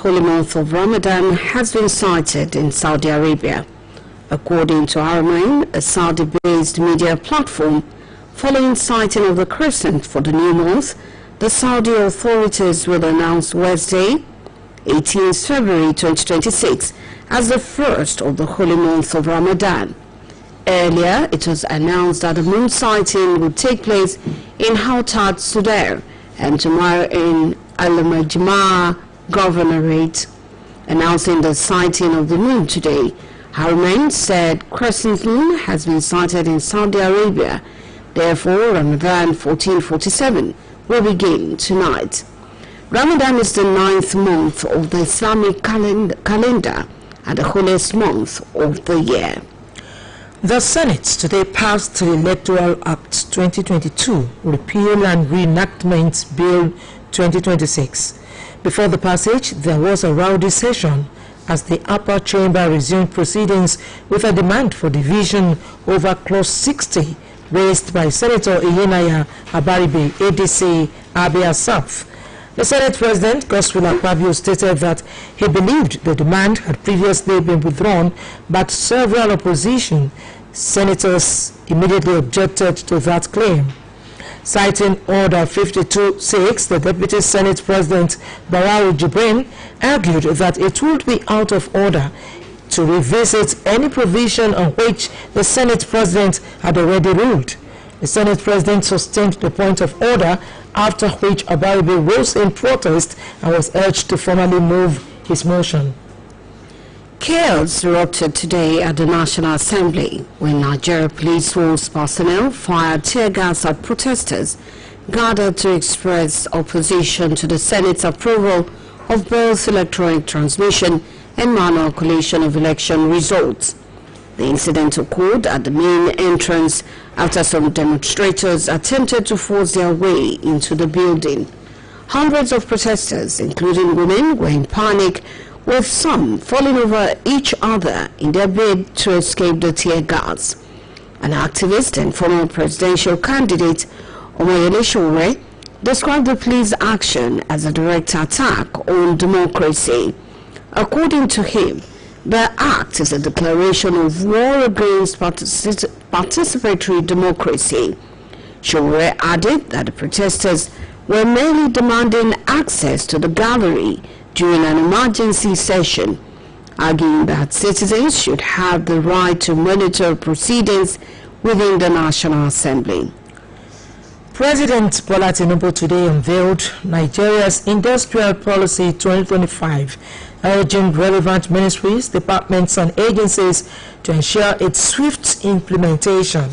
holy month of Ramadan has been sighted in Saudi Arabia. According to Haramain, a Saudi-based media platform, following sighting of the crescent for the new month, the Saudi authorities will announce Wednesday, 18th February 2026, as the first of the holy month of Ramadan. Earlier, it was announced that the moon sighting would take place in Hautat, Sudair, and tomorrow in Al-Majma Governorate. Announcing the sighting of the moon today, Haramain said crescent moon has been sighted in Saudi Arabia. Therefore, Ramadan 1447 will begin tonight. Ramadan is the 9th month of the Islamic calendar and the holiest month of the year. The Senate today passed the Electoral Act 2022 Repeal and Reenactment Bill 2026. Before the passage, there was a rowdy session as the upper chamber resumed proceedings with a demand for division over Clause 60 raised by Senator Iyenaya Abaribe, ADC, Abia South. The Senate President, Godswill Akpabio, stated that he believed the demand had previously been withdrawn, but several opposition senators immediately objected to that claim. Citing Order 52-6, the Deputy Senate President, Barau Jibrin, argued that it would be out of order to revisit any provision on which the Senate President had already ruled. The Senate President sustained the point of order, after which Abaribe rose in protest and was urged to formally move his motion. Chaos erupted today at the National Assembly when Nigeria Police Force personnel fired tear gas at protesters gathered to express opposition to the Senate's approval of both electronic transmission and manual collation of election results. The incident occurred at the main entrance after some demonstrators attempted to force their way into the building. Hundreds of protesters, including women, were in panic, with some falling over each other in their bid to escape the tear gas. An activist and former presidential candidate, Oluyole, described the police action as a direct attack on democracy. According to him, the act is a declaration of war against participatory democracy. Showore added that the protesters were merely demanding access to the gallery during an emergency session, arguing that citizens should have the right to monitor proceedings within the National Assembly. President Bola Tinubu today unveiled Nigeria's Industrial Policy 2025, urging relevant ministries, departments and agencies to ensure its swift implementation.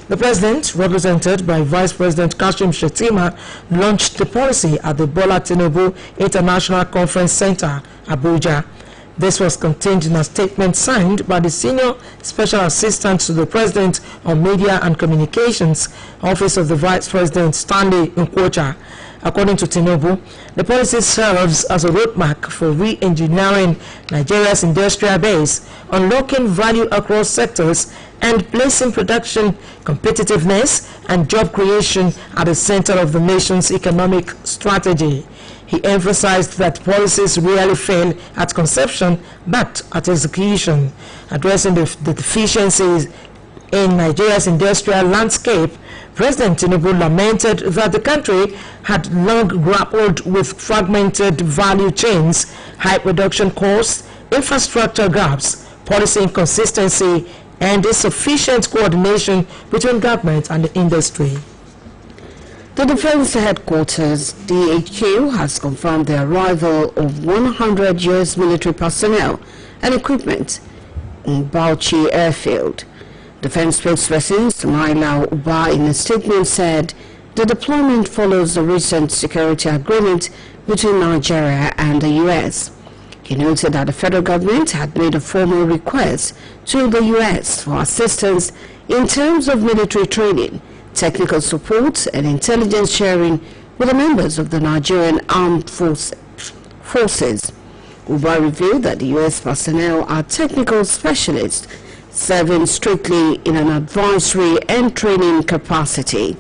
The President, represented by Vice President Kashim Shettima, launched the policy at the Bola Tinubu International Conference Center, Abuja. This was contained in a statement signed by the Senior Special Assistant to the President on Media and Communications, Office of the Vice President Stanley Nkwocha. According to Tinubu, the policy serves as a roadmap for re-engineering Nigeria's industrial base, unlocking value across sectors, and placing production, competitiveness, and job creation at the center of the nation's economic strategy. He emphasized that policies rarely fail at conception, but at execution. Addressing the deficiencies in Nigeria's industrial landscape, President Tinubu lamented that the country had long grappled with fragmented value chains, high production costs, infrastructure gaps, policy inconsistency, and insufficient coordination between government and the industry. The Defense Headquarters, DHQ, has confirmed the arrival of 100 U.S. military personnel and equipment in Bauchi Airfield. Defense spokesperson Sumaila Uba in a statement said the deployment follows the recent security agreement between Nigeria and the U.S. He noted that the federal government had made a formal request to the U.S. for assistance in terms of military training, technical support and intelligence sharing with the members of the Nigerian Armed Forces. Uba revealed that the U.S. personnel are technical specialists serving strictly in an advisory and training capacity.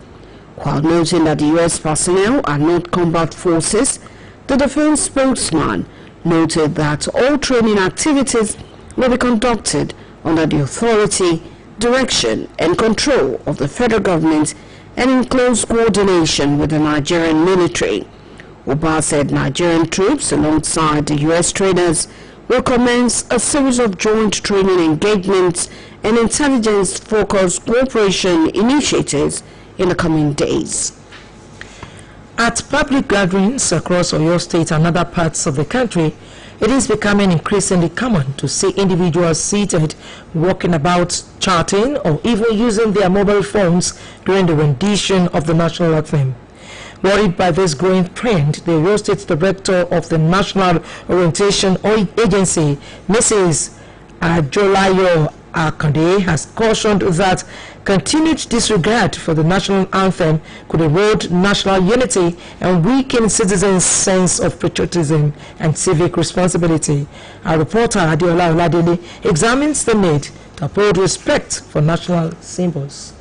While noting that the U.S. personnel are not combat forces, the defense spokesman noted that all training activities will be conducted under the authority, direction and control of the federal government and in close coordination with the Nigerian military. Uba said Nigerian troops alongside the U.S. trainers will commence a series of joint training engagements and intelligence-focused cooperation initiatives in the coming days. At public gatherings across Oyo State and other parts of the country, it is becoming increasingly common to see individuals seated, walking about, chatting, or even using their mobile phones during the rendition of the national anthem. Worried by this growing trend, the Oyo State Director of the National Orientation Agency, Mrs. Oluyole has cautioned that continued disregard for the national anthem could erode national unity and weaken citizens' sense of patriotism and civic responsibility. Our reporter Adeola Oladele examines the need to uphold respect for national symbols.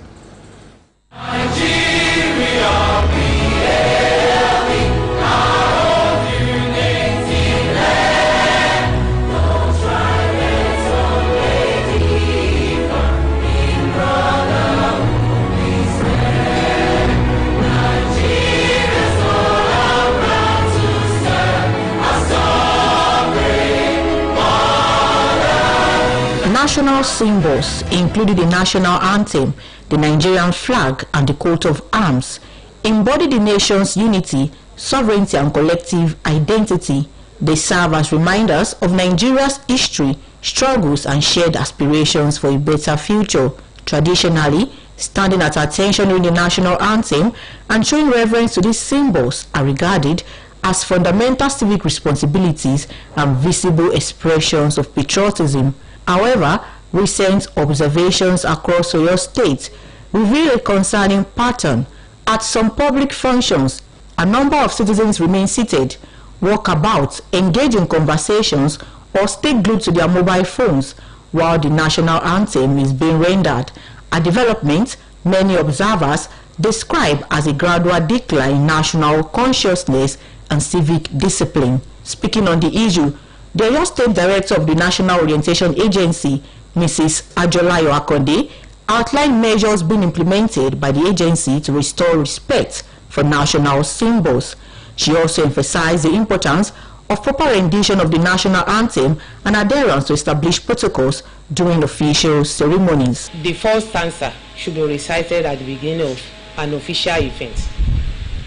National symbols, including the national anthem, the Nigerian flag, and the coat of arms, embody the nation's unity, sovereignty, and collective identity. They serve as reminders of Nigeria's history, struggles, and shared aspirations for a better future. Traditionally, standing at attention during the national anthem and showing reverence to these symbols are regarded as fundamental civic responsibilities and visible expressions of patriotism. However, recent observations across Oyo State reveal a concerning pattern. At some public functions, a number of citizens remain seated, walk about, engage in conversations, or stay glued to their mobile phones while the national anthem is being rendered, a development many observers describe as a gradual decline in national consciousness and civic discipline. Speaking on the issue, the Oyo State Director of the National Orientation Agency, Mrs. Oluyole, outlined measures being implemented by the agency to restore respect for national symbols. She also emphasized the importance of proper rendition of the national anthem and adherence to established protocols during official ceremonies. The first stanza should be recited at the beginning of an official event.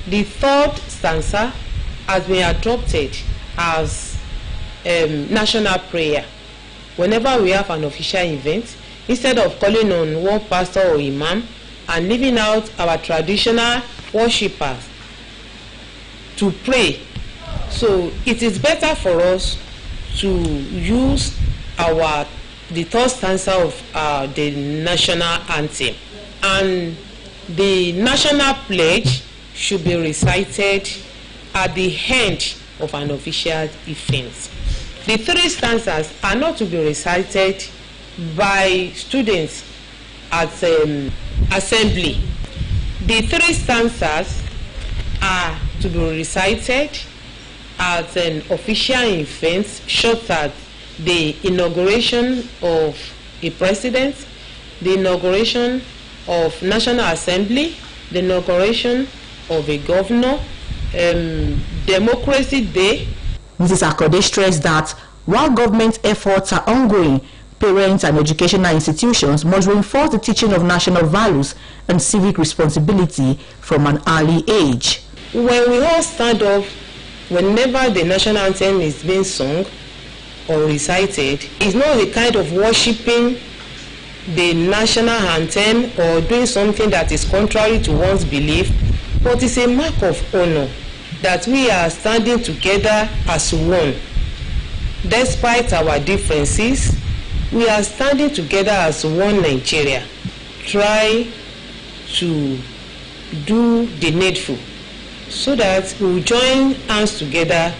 The third stanza has been adopted as national prayer. Whenever we have an official event, instead of calling on one pastor or imam and leaving out our traditional worshippers to pray, so it is better for us to use the third stanza of the national anthem, and the national pledge should be recited at the end of an official event. The three stanzas are not to be recited by students at assembly. The three stanzas are to be recited at an official event, such as the inauguration of a president, the inauguration of National Assembly, the inauguration of a governor, Democracy Day. Mrs. Akode stressed that while government efforts are ongoing, parents and educational institutions must reinforce the teaching of national values and civic responsibility from an early age. When we all stand up, whenever the national anthem is being sung or recited, it's not the kind of worshipping the national anthem or doing something that is contrary to one's belief, but it's a mark of honor that we are standing together as one. Despite our differences, we are standing together as one Nigeria. Try to do the needful so that we will join hands together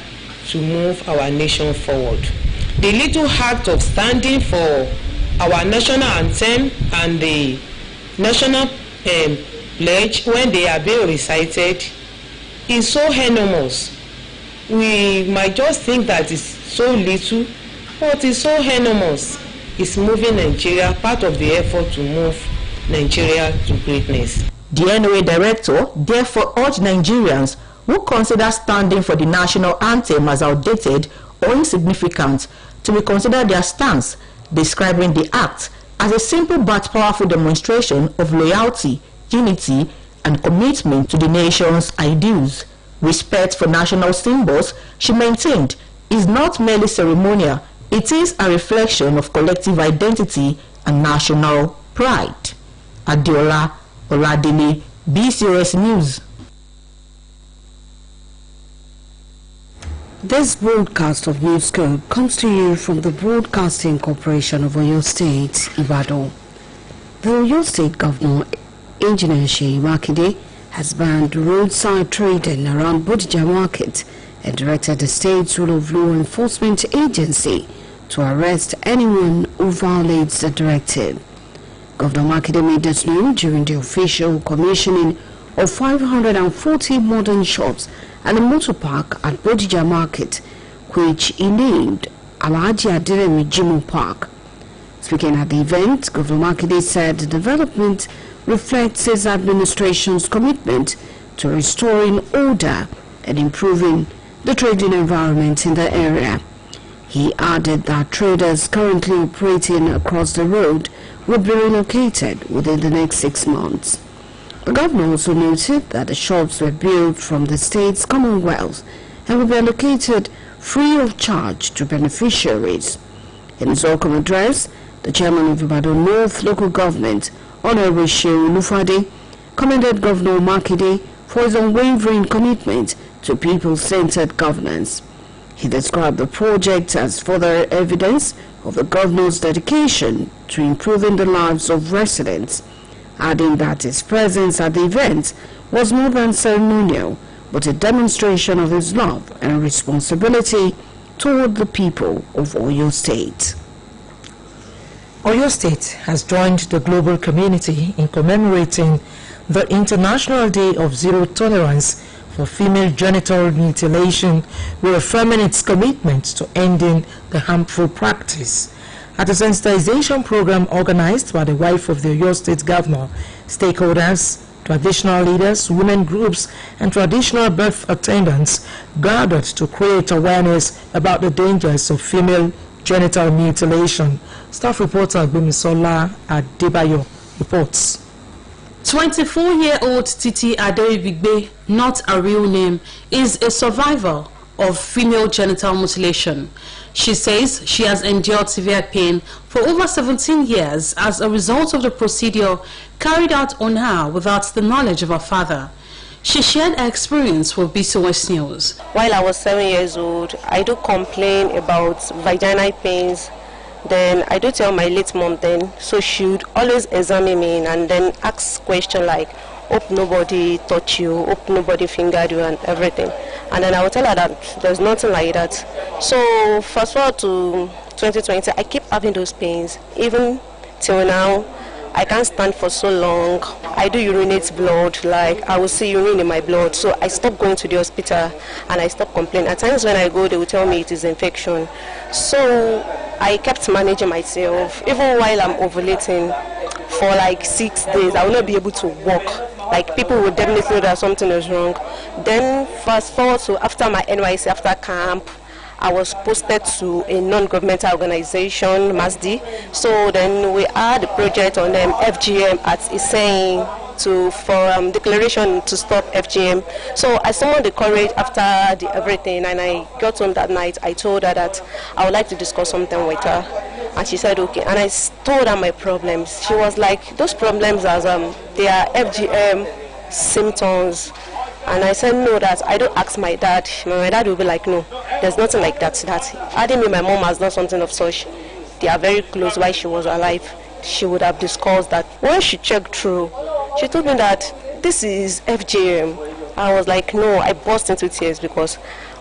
to move our nation forward. The little act of standing for our national anthem and the national pledge, when they are being recited, is so enormous. We might just think that it's so little, but is so enormous, is moving Nigeria, part of the effort to move Nigeria to greatness. The NOA director therefore urged Nigerians who consider standing for the national anthem as outdated or insignificant to reconsider their stance, describing the act as a simple but powerful demonstration of loyalty, unity, and commitment to the nation's ideals. Respect for national symbols, she maintained, is not merely ceremonial, it is a reflection of collective identity and national pride. Adiola Oladele, BCOS News. This broadcast of Newscope comes to you from the Broadcasting Corporation of Oyo State, Ibadan. The Oyo State Governor, Engineer Seyi Makinde, has banned roadside trading around Bodija Market and directed the state's rule of law enforcement agency to arrest anyone who violates the directive. Governor Makinde made this known during the official commissioning of 540 modern shops and a motor park at Bodija Market, which he named Alhaji Aderemi Jimo Park. Speaking at the event, Governor Makinde said the development reflects his administration's commitment to restoring order and improving the trading environment in the area. He added that traders currently operating across the road will be relocated within the next 6 months. The governor also noted that the shops were built from the state's commonwealth and will be allocated free of charge to beneficiaries. In his welcome address, the chairman of Ibadan North Local Government, Honorable Seyi Olufade, commended Governor Makinde for his unwavering commitment to people-centered governance. He described the project as further evidence of the governor's dedication to improving the lives of residents, adding that his presence at the event was more than ceremonial, but a demonstration of his love and responsibility toward the people of Oyo State. Oyo State has joined the global community in commemorating the International Day of Zero Tolerance for Female Genital Mutilation, reaffirming its commitment to ending the harmful practice. At a sensitization program organized by the wife of the Oyo State Governor, stakeholders, traditional leaders, women groups, and traditional birth attendants gathered to create awareness about the dangers of female genital mutilation. Staff reporter Gbemisola Adebayo reports. 24-year-old Titi Aderibigbe, not a real name, is a survivor of female genital mutilation. She says she has endured severe pain for over 17 years as a result of the procedure carried out on her without the knowledge of her father. She shared her experience with BCOS News. While I was 7 years old, I do complain about vaginal pains. Then I do tell my late mom then, so she would always examine me and then ask questions like, hope nobody touched you, hope nobody fingered you and everything. And then I would tell her that there's nothing like that. So fast forward to 2020, I keep having those pains. Even till now, I can't stand for so long. I do urinate blood, like I will see urine in my blood. So I stopped going to the hospital and I stopped complaining. At times when I go, they will tell me it is infection. So I kept managing myself. Even while I'm ovulating for like 6 days, I will not be able to walk. Like people will definitely know that something is wrong. Then fast forward to after my NYC, after camp, I was posted to a non-governmental organization, MASD. So then we had a project on FGM at Iseyin for declaration to stop FGM. So I summoned the courage after everything, and I got home that night. I told her that I would like to discuss something with her, and she said okay. And I told her my problems. She was like, those problems as they are FGM symptoms. And I said no, that I don't ask my dad. My dad will be like, no, there's nothing like that. Adding me, my mom has done something of such. They are very close while she was alive. She would have discussed that. When she checked through, she told me that this is FGM. I was like, no, I burst into tears because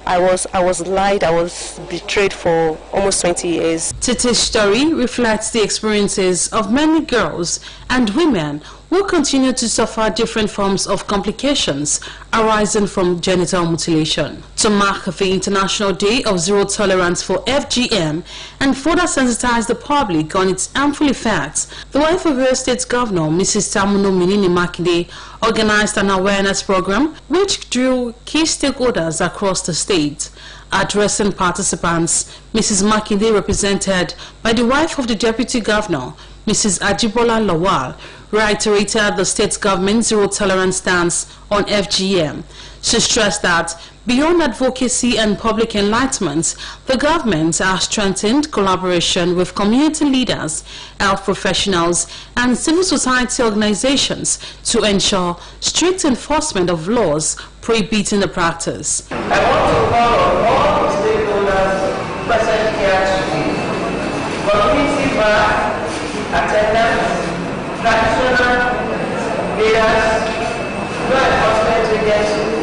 I was lied, I was betrayed for almost 20 years. Titi's story reflects the experiences of many girls and women will continue to suffer different forms of complications arising from genital mutilation. To mark the International Day of Zero Tolerance for FGM and further sensitize the public on its harmful effects, the wife of Oyo State Governor, Mrs. Tamuno Minini Makinde, organized an awareness program which drew key stakeholders across the state. Addressing participants, Mrs. Makinde, represented by the wife of the Deputy Governor, Mrs. Ajibola Lawal, reiterated the state government's zero-tolerance stance on FGM. She stressed that beyond advocacy and public enlightenment, the government has strengthened collaboration with community leaders, health professionals, and civil society organizations to ensure strict enforcement of laws prohibiting the practice. I want to call on all the stakeholders present here today, community bar attendants, traditional leaders, law enforcement agencies,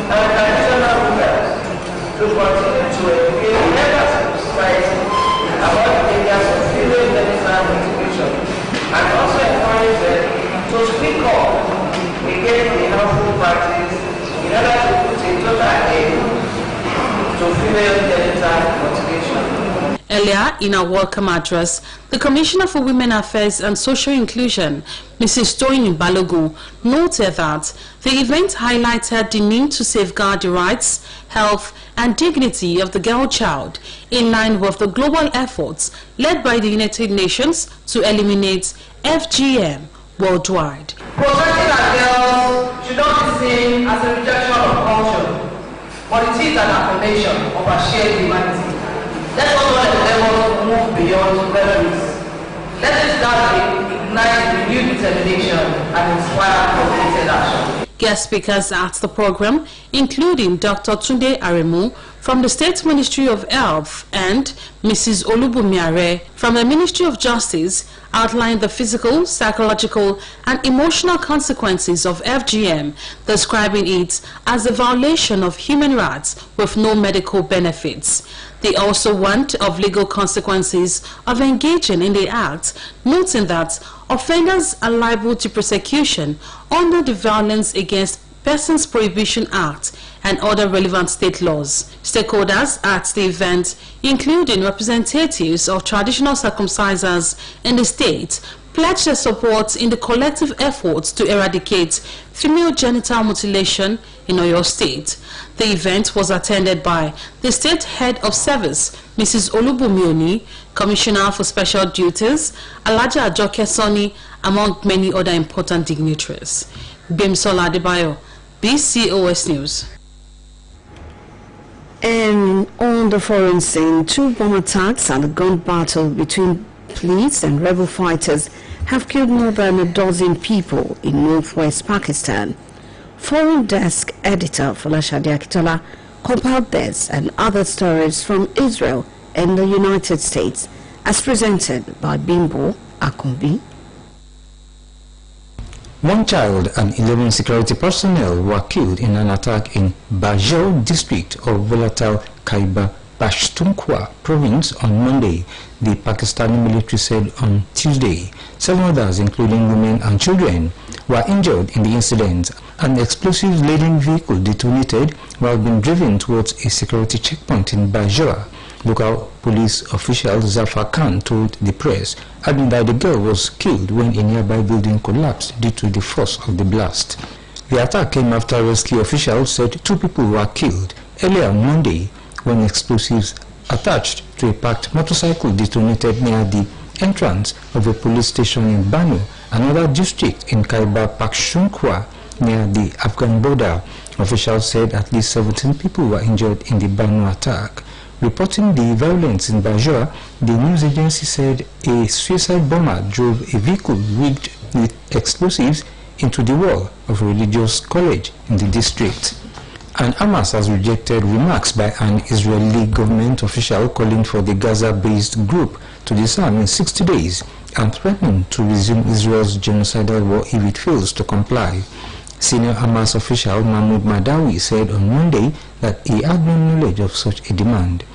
and traditional rulers to continue to engage members of society about the dangers of female genital mutilation and also encourage them to speak up against the harmful practice in order to put a total end to female genital mutilation. Earlier, in a welcome address, the Commissioner for Women Affairs and Social Inclusion, Mrs. Toyin Balogun, noted that the event highlighted the need to safeguard the rights, health, and dignity of the girl child in line with the global efforts led by the United Nations to eliminate FGM worldwide. Protecting our girls should not be seen as a rejection of culture, but it is an affirmation of our shared humanity. Let us all move beyond boundaries. Let us start ignite renewed determination and inspire coordinated action. Guest speakers at the program, including Dr. Tunde Aremu from the State Ministry of Health and Mrs. Olubumiare from the Ministry of Justice, outlined the physical, psychological, and emotional consequences of FGM, describing it as a violation of human rights with no medical benefits. They also warned of legal consequences of engaging in the act, noting that offenders are liable to prosecution under the Violence Against Persons Prohibition Act and other relevant state laws. Stakeholders at the event, including representatives of traditional circumcisers in the state, pledged their support in the collective efforts to eradicate female genital mutilation in Oyo State. The event was attended by the State Head of Service, Mrs. Olubumioni, Commissioner for Special Duties, Alaja Ajoke Soni, among many other important dignitaries. Bimsola Adebayo, BCOS News. And on the foreign scene, 2 bomb attacks and a gun battle between police and rebel fighters have killed more than a dozen people in northwest Pakistan. Foreign Desk Editor Folashade Akitola compiled this and other stories from Israel and the United States, as presented by Bimbo Akumbi. 1 child and 11 security personnel were killed in an attack in Bajaur district of volatile Khyber Pakhtunkhwa province on Monday, the Pakistani military said on Tuesday. 7 others, including women and children, were injured in the incident. An explosive-laden vehicle detonated while being driven towards a security checkpoint in Bajaur. Local police official Zafar Khan told the press, adding that the girl was killed when a nearby building collapsed due to the force of the blast. The attack came after rescue officials said 2 people were killed earlier on Monday when explosives attached to a parked motorcycle detonated near the entrance of a police station in Banu, another district in Khyber Pakhtunkhwa near the Afghan border. Officials said at least 17 people were injured in the Banu attack. Reporting the violence in Bajaur, the news agency said a suicide bomber drove a vehicle rigged with explosives into the wall of a religious college in the district. And Hamas has rejected remarks by an Israeli government official calling for the Gaza-based group to disarm in 60 days and threatening to resume Israel's genocidal war if it fails to comply. Senior Hamas official Mahmoud Madawi said on Monday that he had no knowledge of such a demand.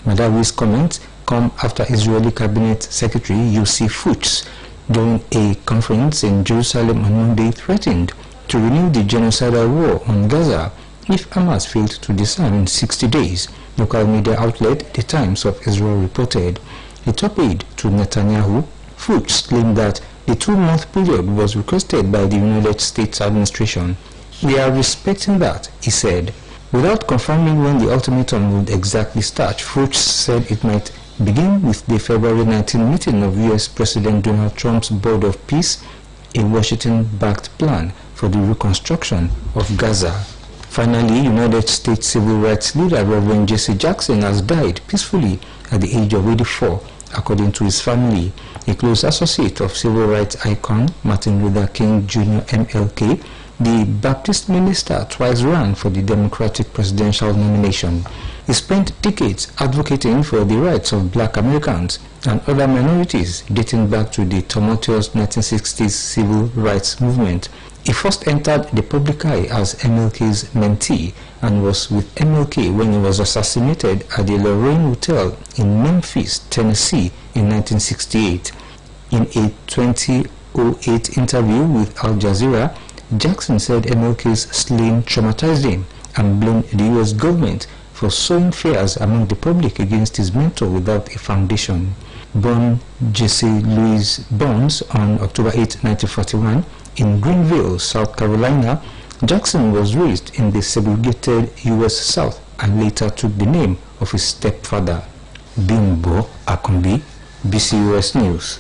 Madawi's comments come after Israeli Cabinet Secretary Yossi Fuchs during a conference in Jerusalem on Monday, threatened to renew the genocidal war on Gaza if Hamas failed to disarm in 60 days, local media outlet The Times of Israel reported. A top aide to Netanyahu, Fuchs, claimed that the 2-month period was requested by the United States administration. "We are respecting that," he said. Without confirming when the ultimatum would exactly start, Fuchs said it might begin with the February 19 meeting of U.S. President Donald Trump's Board of Peace, a Washington-backed plan for the reconstruction of Gaza. Finally, United States civil rights leader Reverend Jesse Jackson has died peacefully at the age of 84, according to his family. A close associate of civil rights icon Martin Luther King Jr. MLK, the Baptist minister twice ran for the Democratic presidential nomination. He spent decades advocating for the rights of black Americans and other minorities dating back to the tumultuous 1960s civil rights movement. He first entered the public eye as MLK's mentee and was with MLK when he was assassinated at the Lorraine Hotel in Memphis, Tennessee in 1968. In a 2008 interview with Al Jazeera, Jackson said MLK's slaying traumatized him and blamed the U.S. government for sowing fears among the public against his mentor without a foundation. Born Jesse Louis Burns on October 8, 1941, in Greenville, South Carolina, Jackson was raised in the segregated U.S. South and later took the name of his stepfather. Bimbo Akumbi, BCUS News.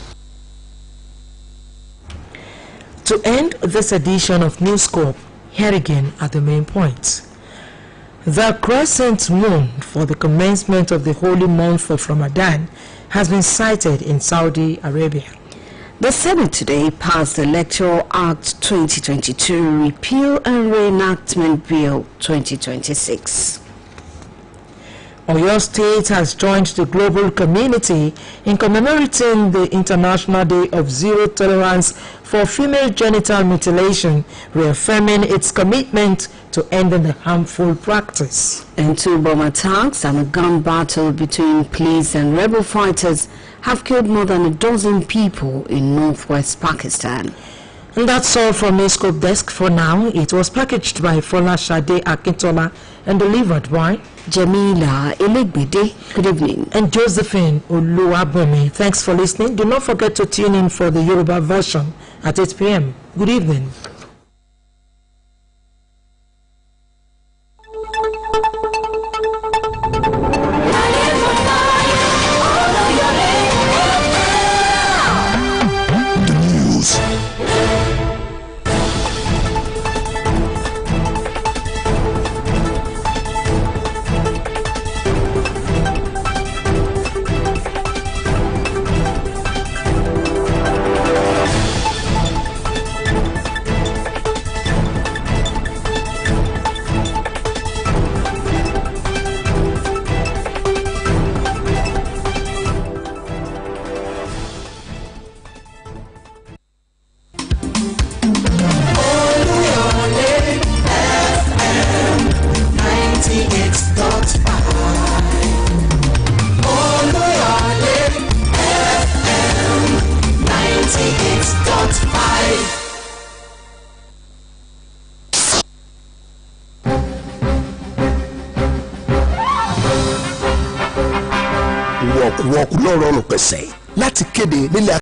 To end this edition of Newscope, here again are the main points. The crescent moon for the commencement of the holy month of Ramadan has been sighted in Saudi Arabia. The Senate today passed the Electoral Act 2022 Repeal and Reenactment Bill 2026. Oyo State has joined the global community in commemorating the International Day of Zero Tolerance for Female Genital Mutilation, reaffirming its commitment to ending the harmful practice. And 2 bomb attacks and a gun battle between police and rebel fighters have killed more than a dozen people in northwest Pakistan. And that's all from Newscope Desk for now. It was packaged by Fola Shade Akintola and delivered by Jamila Elegbede. Good evening. And Josephine Oluyole. Thanks for listening. Do not forget to tune in for the Yoruba version at 8 p.m. Good evening. Wọ́n kú lọ́rọ̀ ọ̀rùn pẹ̀sẹ̀ láti kéde nílẹ̀